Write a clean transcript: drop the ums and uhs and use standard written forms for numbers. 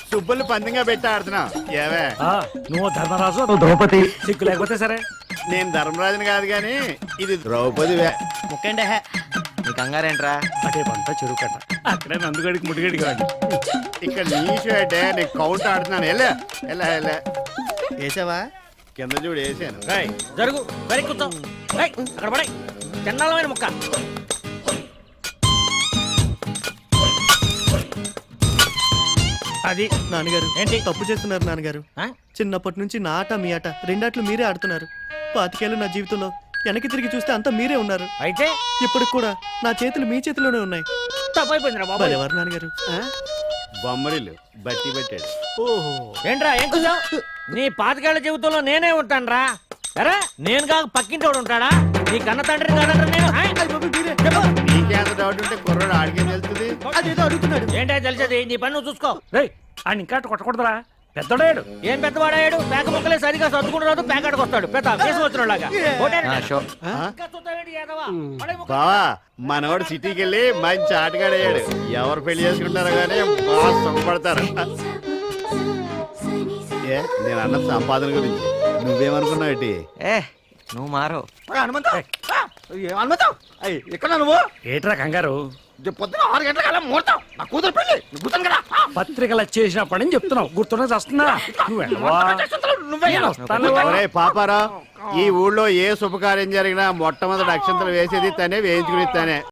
సుబ్బులు పందిగా పెట్టి ఆడుతున్నావు ఏవే నువ్వు ధర్మరాజు నువ్వు ద్రౌపది సిగ్గు లేకపోతే సరే. నేను ధర్మరాజుని కాదు గాని ఇది ద్రౌపదివే. ముక్కండి నీ కంగారేంట్రా? అదే పంట చెరువు కట్ట అక్కడే నందుగడికి ముడిగడికి వాడి. ఇక్కడ నీషు అంటే నేను కౌంట్ ఆడుతున్నాను. ఎలా ఎలా ఎలా వేసావా? కింద చూడు వేసాను. జరుగు వెరీ కూర్చో. అక్కడ పడే చండాలమైన ముక్క. అది నాన్నగారు ఏంటి? తప్పు చేస్తున్నారు నాన్నగారు. చిన్నప్పటి నుంచి నా ఆట మీ ఆట రెండాట్లు మీరే ఆడుతున్నారు. 25 ఏళ్ళు నా జీవితంలో వెనక్కి తిరిగి చూస్తే అంతా మీరే ఉన్నారు. అయితే ఇప్పటికి కూడా నా చేతులు మీ చేతిలోనే ఉన్నాయి. తప్పైపోయిందిరా బాబు. ఎవరు నాన్నగారు? బొమ్మరిల్లు బట్టి పెట్టాడు. ఓహో ఏంట్రా ఏం కూర్చో? నీ 25 జీవితంలో నేనే ఉంటానురా. సరే నేను కాక పక్కింటోడు ఉంటాడా? నీ కన్న తండ్రి కాదంట నేను. నీకేంత డౌట్ ఉంటే కుర్రాడు ఆడికేం తెలుస్తుంది? అదేదో అడుగుతున్నాడు. ఏంటో తెలిసేది నీ పని నువ్వు చూసుకో. రేయ్ ఆయన ఇంకా అటు కొట్టకూడదురా, పెద్దోడాడు. ఏం పెద్దవాడాడు? పేక ముక్కలే సరిగా సర్దుకుంటున్నాడు, పేకాడికి వస్తాడు పెద్ద కేసు వచ్చినలాగా. బావా మనవాడు సిటీకి వెళ్ళి మంచి ఆటగాడయ్యాడు. ఎవరు పెళ్లి చేసుకుంటారో కానీ బాగా సుఖపడతారు. ఏ నేను అన్న సంపాదన గురించి నువ్వేమనుకున్నావు? ఏంటి నువ్వు మారో. ఇక్కడ నువ్వు ఏట్రా కంగారు? పొద్దున 6 గంటల ముహూర్తం. నా కూతురు పెళ్లి కూతురు కదా. పత్రికలు చేసినప్పటి నుంచి చెప్తున్నావు, గుర్తున్నా వస్తున్నా. పాపారా ఈ ఊళ్ళో ఏ శుభకార్యం జరిగినా మొట్టమొదటి అక్షంతలు వేసేది తనే, వేయించుకుని తనే.